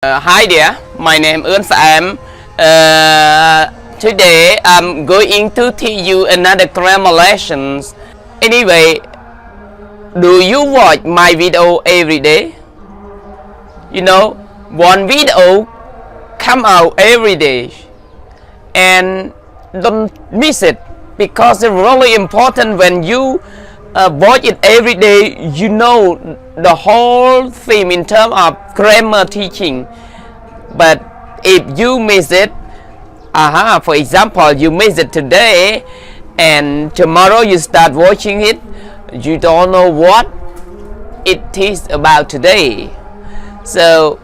Hi there, my name is Sam. Today I'm going to teach you another grammar lessons. Anyway, do you watch my video every day? You know, one video come out every day, and don't miss it because it's really important. When you watch it every day, you know the whole theme in terms of grammar teaching. But if you miss it, for example, you miss it today and tomorrow you start watching it, you don't know what it is about today. So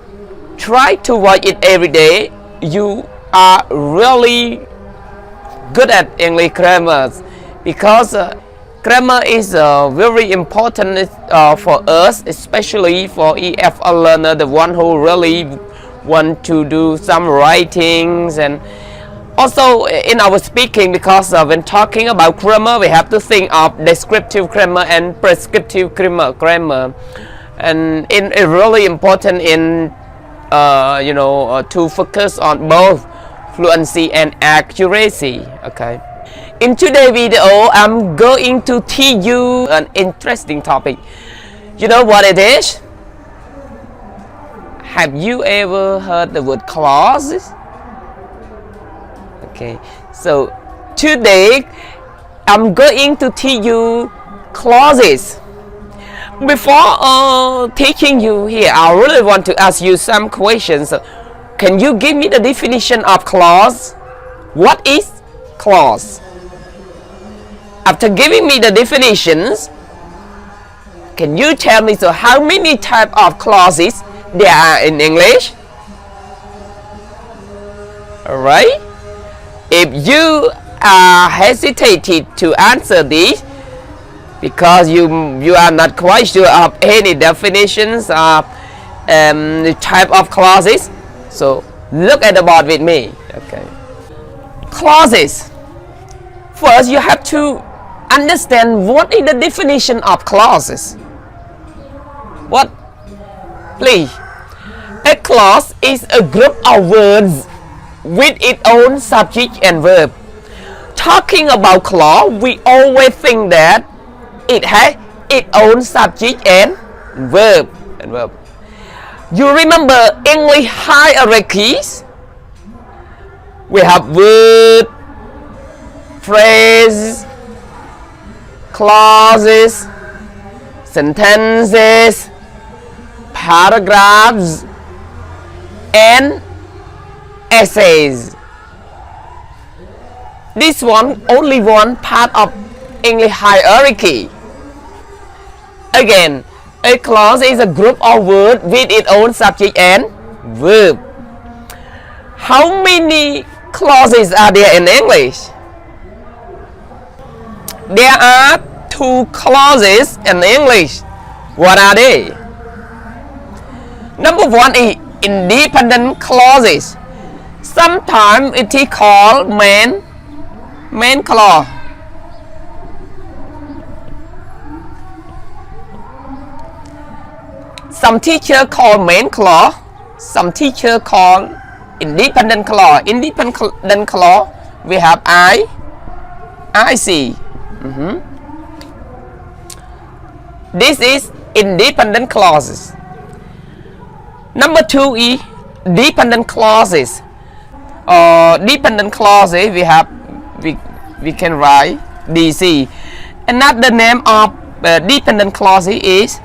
try to watch it every day. You are really good at English grammar, because grammar is very important for us, especially for EFL learner, the one who really want to do some writings, and also in our speaking, because when talking about grammar we have to think of descriptive grammar and prescriptive grammar, and it's really important in to focus on both fluency and accuracy. Okay. In today's video, I'm going to teach you an interesting topic. You know what it is? Have you ever heard the word clauses? Okay, so today I'm going to teach you clauses. Before teaching you here, I really want to ask you some questions. Can you give me the definition of clause? What is clause? After giving me the definitions, can you tell me how many types of clauses there are in English? Alright? If you are hesitated to answer this because you are not quite sure of any definitions of the type of clauses, so look at the board with me. Okay. Clauses. First, you have to understand what is the definition of clauses. What? Please. A clause is a group of words with its own subject and verb. Talking about clause, we always think that it has its own subject and verb. You remember English hierarchies? We have word, phrase, clauses, sentences, paragraphs, and essays. This one only one part of English hierarchy. Again, a clause is a group of words with its own subject and verb. How many clauses are there in English? There are two clauses in English. What are they? Number one is independent clauses. Sometimes it is called main clause. Some teacher call main clause. Some teacher call independent clause. Independent clause, we have I see. This is independent clauses. Number two is dependent clauses. Dependent clauses, we can write DC. Another name of dependent clauses is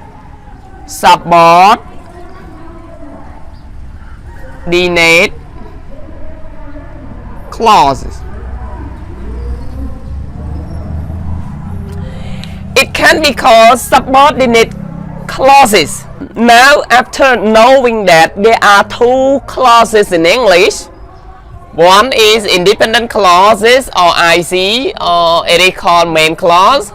subordinate clauses. It can be called subordinate clauses. Now, after knowing that there are two clauses in English, one is independent clauses or IC, or it is called main clause.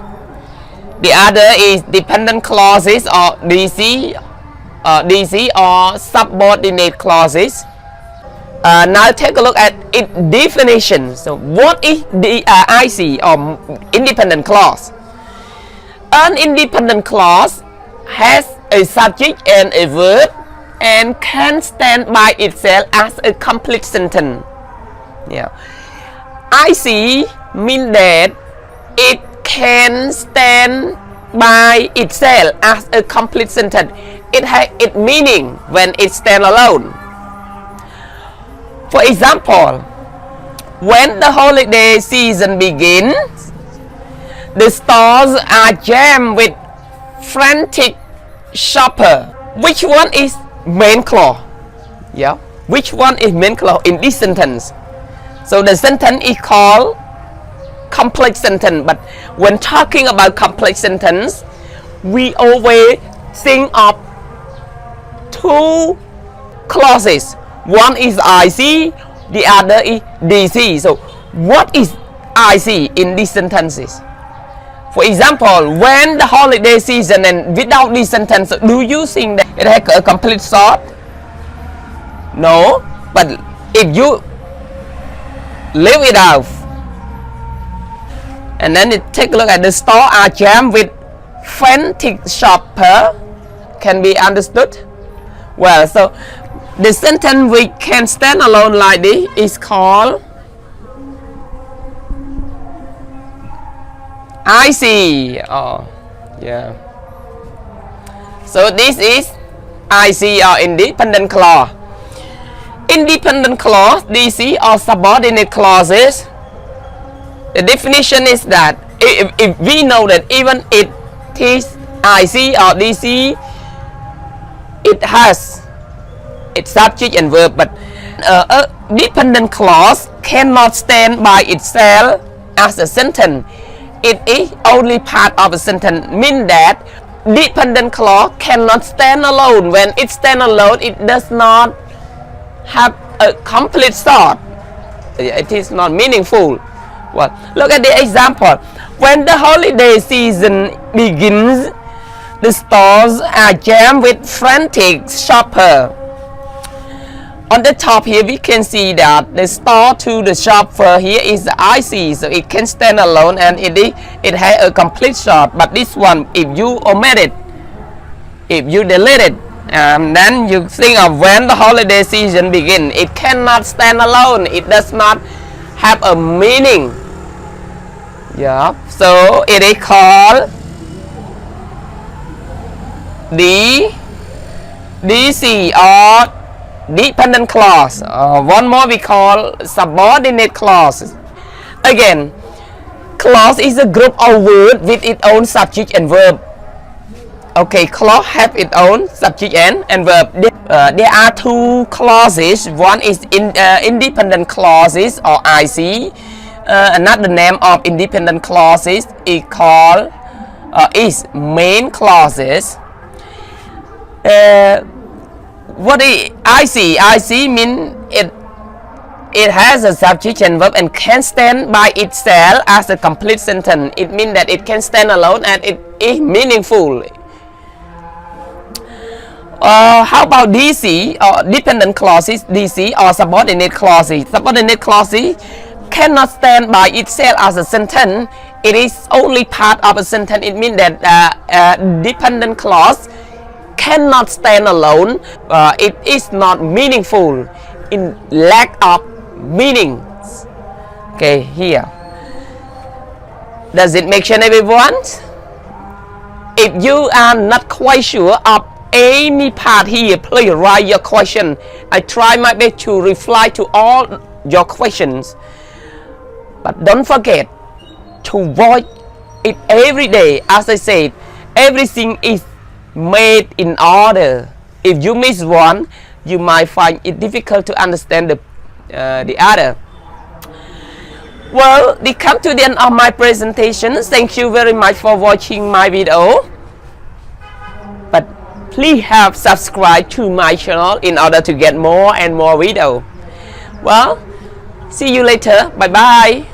The other is dependent clauses or DC or subordinate clauses. Now take a look at its definition. So what is the IC or independent clause? An independent clause has a subject and a verb and can stand by itself as a complete sentence. Yeah. I see mean that it can stand by itself as a complete sentence. It has its meaning when it stands alone. For example, when the holiday season begins, the stores are jammed with frantic shoppers. Which one is main clause? Yeah. Which one is main clause in this sentence? So the sentence is called complex sentence. But when talking about complex sentence, we always think of two clauses. One is IC, the other is DC. So what is IC in these sentences? For example, when the holiday season, and without this sentence, do you think that it has a complete thought? No. But if you leave it out, and then take a look at the store are jammed with frantic shopper, can be understood? Well, so the sentence we can stand alone like this is called I see. Oh, yeah. So this is IC or independent clause. Independent clause, DC or subordinate clauses. The definition is that if we know that even it is IC or DC, it has its subject and verb, but a dependent clause cannot stand by itself as a sentence. It is only part of a sentence, mean that dependent clause cannot stand alone. When it stands alone, it does not have a complete thought. It is not meaningful. Well, look at the example. When the holiday season begins, the stores are jammed with frantic shoppers. On the top here, we can see that the store to the shopper here is the IC, so it can stand alone and it has a complete thought. But this one, if you omit it, if you delete it, then you think of when the holiday season begins, it cannot stand alone. It does not have a meaning. Yeah, so it is called the DC or dependent clause. One more we call subordinate clause. Again, clause is a group of words with its own subject and verb. Okay, clause have its own subject and verb. There are two clauses. One is independent clauses or IC. Another name of independent clauses is called is main clauses. What is IC? IC means it has a subject and verb and can stand by itself as a complete sentence. It means that it can stand alone and it is meaningful. How about DC or dependent clauses? DC or subordinate clauses? Subordinate clauses cannot stand by itself as a sentence. It is only part of a sentence. It means that dependent clause cannot stand alone. It is not meaningful, in lack of meanings. Okay, here. Does it make sense, everyone? If you are not quite sure of any part here, please write your question. I try my best to reply to all your questions. But don't forget to watch it every day. As I said, everything is made in order. If you miss one, you might find it difficult to understand the other. Well, we come to the end of my presentation. Thank you very much for watching my video. But please have subscribed to my channel in order to get more and more video. Well, see you later. Bye bye.